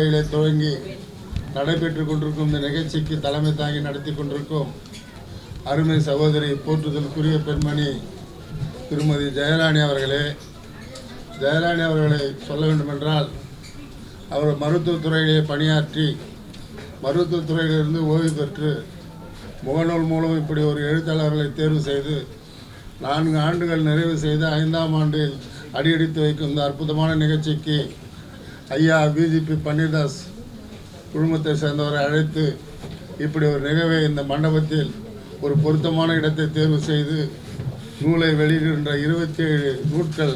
முறையிலே துவங்கி நடைபெற்று கொண்டிருக்கும் இந்த நிகழ்ச்சிக்கு தலைமை தாங்கி நடத்தி கொண்டிருக்கும் அருமை சகோதரி போற்றுதலுக்குரிய பெண்மணி திருமதி ஜெயராணி அவர்களே, ஜெயராணி அவர்களை சொல்ல வேண்டுமென்றால் அவர் மருத்துவத்துறையிலே பணியாற்றி மருத்துவத்துறையிலிருந்து ஓய்வு பெற்று முகநூல் மூலம் இப்படி ஒரு எழுத்தாளர்களை தேர்வு செய்து 4 ஆண்டுகள் நிறைவு செய்து 5ஆம் ஆண்டில் அடியெடுத்து வைக்கும் இந்த அற்புதமான நிகழ்ச்சிக்கு ஐயா பிஜிபி பன்னீர்தாஸ் குழுமத்தை சேர்ந்தவரை அழைத்து இப்படி ஒரு நிகழ்வை இந்த மண்டபத்தில் ஒரு பொருத்தமான இடத்தை தேர்வு செய்து நூலை வெளியிடுகின்ற 27 நூட்கள்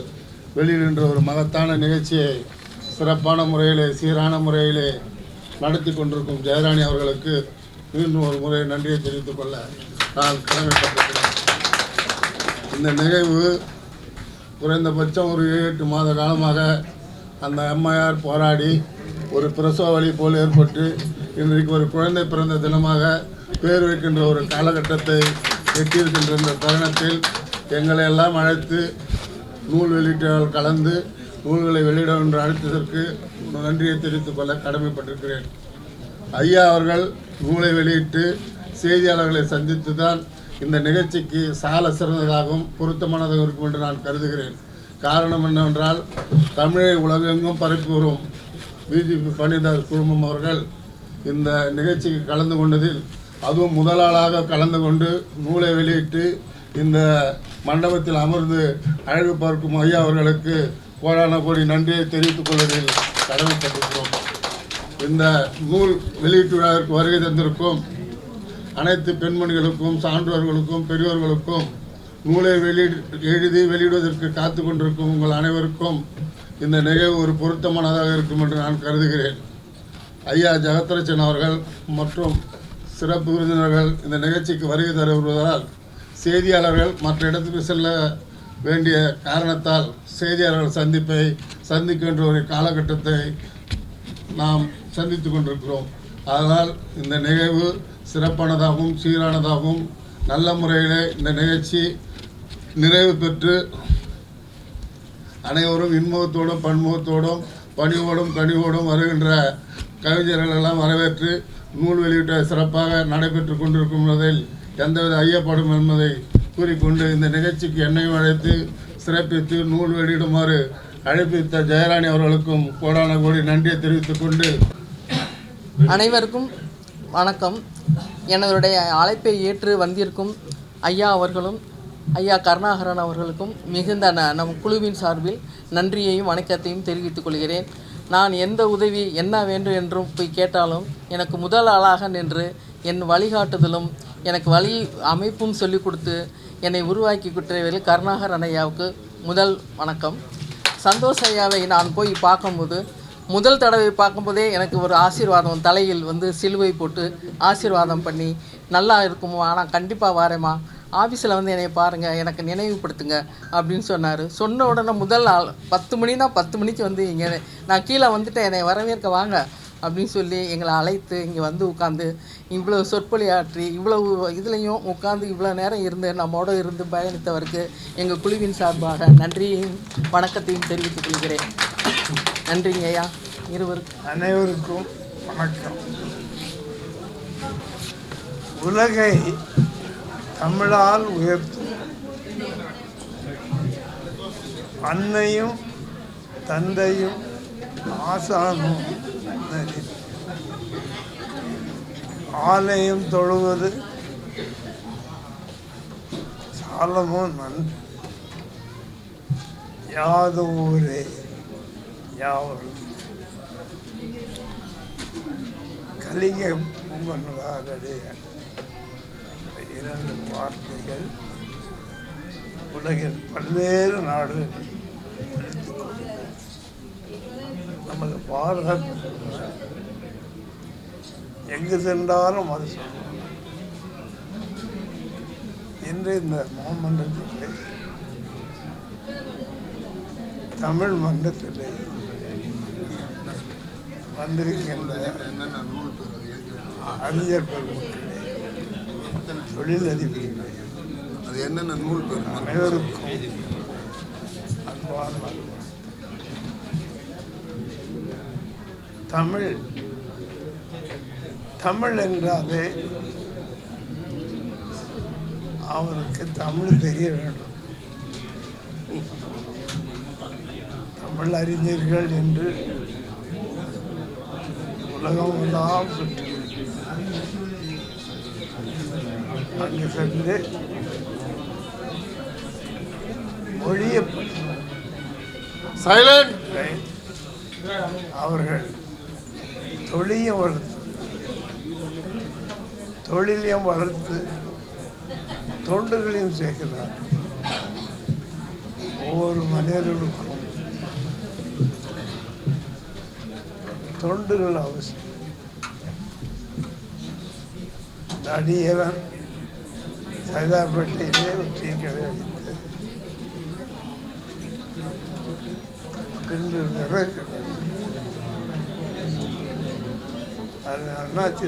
வெளியிடுகின்ற ஒரு மகத்தான நிகழ்ச்சியை சிறப்பான முறையிலே சீரான முறையிலே நடத்தி கொண்டிருக்கும் ஜெயராணி அவர்களுக்கு மீண்டும் ஒரு முறை நன்றியை தெரிவித்துக் கொள்ள நான் கடமைப்பட்டிருக்கிறேன். இந்த நிகழ்வு குறைந்தபட்சம் ஒரு 7-8 மாத காலமாக அந்த அம்மையார் போராடி ஒரு பிரசவ வலி போல் ஏற்பட்டு இன்றைக்கு ஒரு குழந்தை பிறந்த தினமாக பேர் வைக்கின்ற ஒரு காலகட்டத்தை எட்டியிருக்கின்ற இந்த தருணத்தில் எங்களை எல்லாம் அழைத்து நூல் வெளியீட்டால் கலந்து நூல்களை வெளியிட என்று அழைத்ததற்கு நன்றியை தெரிவித்துக் கொள்ள கடமைப்பட்டிருக்கிறேன். ஐயா அவர்கள் நூலை வெளியிட்டு செய்தியாளர்களை சந்தித்து தான் இந்த நிகழ்ச்சிக்கு சால சிறந்ததாகவும் பொருத்தமானதாகவும் இருக்கும் என்று நான் கருதுகிறேன். காரணம் என்னவென்றால் தமிழை உலகெங்கும் பரப்பி வரும் பிஜிபி பன்னீர்தாஸ் குழுமம் அவர்கள் இந்த நிகழ்ச்சிக்கு கலந்து கொண்டதில் அதுவும் முதலாளாக கலந்து கொண்டு நூலை வெளியிட்டு இந்த மண்டபத்தில் அமர்ந்து அழகு பார்க்கும் ஐயா அவர்களுக்கு கோடான கோடி நன்றியை தெரிவித்துக் கொள்வதில் கடமைப்பட்டிருக்கிறோம். இந்த நூல் வெளியீட்டு விழாவிற்கு வருகை தந்திருக்கும் அனைத்து பெண்மணிகளுக்கும் சான்றோர்களுக்கும் பெரியோர்களுக்கும் நூலை எழுதி வெளியிடுவதற்கு காத்து கொண்டிருக்கும் உங்கள் அனைவருக்கும் இந்த நிகழ்வு ஒரு பொருத்தமானதாக இருக்கும் என்று நான் கருதுகிறேன். ஐயா ஜெகத்ரட்சன் அவர்கள் மற்றும் சிறப்பு விருந்தினர்கள் இந்த நிகழ்ச்சிக்கு வருகை தர வருவதால் செய்தியாளர்கள் மற்ற இடத்துக்கு செல்ல வேண்டிய காரணத்தால் செய்தியாளர்கள் சந்திப்பை சந்திக்கின்ற ஒரு காலகட்டத்தை நாம் சந்தித்து கொண்டிருக்கிறோம். அதனால் இந்த நிகழ்வு சிறப்பானதாகவும் சீரானதாகவும் நல்ல முறையிலே இந்த நிகழ்ச்சி நிறைவு பெற்று அனைவரும் இன்முகத்தோடும் பன்முகத்தோடும் பணிவோடும் கனிவோடும் வருகின்ற கவிஞர்களெல்லாம் வரவேற்று நூல் வெளியீட்டை சிறப்பாக நடைபெற்று கொண்டிருக்கும்வதில் எந்தவித ஐயப்படும் என்பதை கூறிக்கொண்டு இந்த நிகழ்ச்சிக்கு என்னையும் அழைத்து சிறப்பித்து நூல் வெளியிடுமாறு அழைப்பித்த ஜெயராணி அவர்களுக்கும் கோடான கோடி நன்றியை தெரிவித்துக் கொண்டு அனைவருக்கும் வணக்கம். என்னுடைய அழைப்பை ஏற்று வந்திருக்கும் ஐயா அவர்களும் ஐயா கருணாகரன் அவர்களுக்கும் மிகுந்த நம் குழுவின் சார்பில் நன்றியையும் வணக்கத்தையும் தெரிவித்துக் கொள்கிறேன். நான் எந்த உதவி என்ன வேண்டும் என்றும் போய் கேட்டாலும் எனக்கு முதல் ஆளாக நின்று என் வழிகாட்டுதலும் எனக்கு வழி அமைப்பும் சொல்லிக் கொடுத்து என்னை உருவாக்கி கொடுத்தவர்கள் கருணாகரன் ஐயாவுக்கு முதல் வணக்கம். சந்தோஷ் ஐயாவை நான் போய் பார்க்கும்போது முதல் தடவை பார்க்கும்போதே எனக்கு ஒரு ஆசீர்வாதம், தலையில் சிலுவை போட்டு ஆசீர்வாதம் பண்ணி நல்லா இருக்குமோ, ஆனால் கண்டிப்பாக வரேம்மா, ஆஃபீஸில் என்னை பாருங்கள், எனக்கு நினைவுபடுத்துங்க அப்படின்னு சொன்னார். சொன்ன உடனே முதல் நாள் 10 மணி தான், 10 மணிக்கு இங்கே நான் கீழே வந்துட்டேன், என்னை வரவேற்க வாங்க அப்படின்னு சொல்லி எங்களை அழைத்து இங்கே உட்காந்து இவ்வளோ சொற்பொழியாற்றி இவ்வளவு இதுலேயும் உட்காந்து இவ்வளோ நேரம் இருந்து நம்மோட இருந்து பயணித்தவருக்கு எங்கள் குழுவின் சார்பாக நன்றியையும் வணக்கத்தையும் தெரிவித்துக் கொள்கிறேன். நன்றிங்க ஐயா. அனைவருக்கும் வணக்கம். உலகை தமிழால் உயர்த்தும் அன்னையும் தந்தையும் ஆசானும் ஆலயம் தொழுவது சாலமோன் யாதூரே யாவரும் கலிங்க பண்ணுவாருடைய 2 வார்த்தைகள் உலகில் பல்வேறு நாடுகளில் நமது பாரத எங்கு சென்றாலும் அது சொல்லுவோம். இன்று இந்த மாமன்றத்திலே தமிழ் மன்றத்திலே வந்திருக்கின்ற அறிஞர் பெருமக்களே, தொழிலதிபர்களே, அது என்னென்ன நூல் அனைவருக்கும் அன்பான தமிழ் தமிழ் என்றாலே அவருக்கு தமிழ் தெரிய வேண்டும். தமிழ் அறிஞர்கள் என்று உலகம் எல்லாம் சுற்றி அங்கு சென்று மொழியை அவர்கள் தொழிலையும் வளர்த்து தொண்டுகளையும் சேர்க்கிறார். ஒவ்வொரு மனிதர்களுக்கும் தொண்டுகள் அவசியம். அடியவன் சைதாப்பேட்டையிலே ஒரு டீ கடை அடித்து பின்பு அது அண்ணாச்சி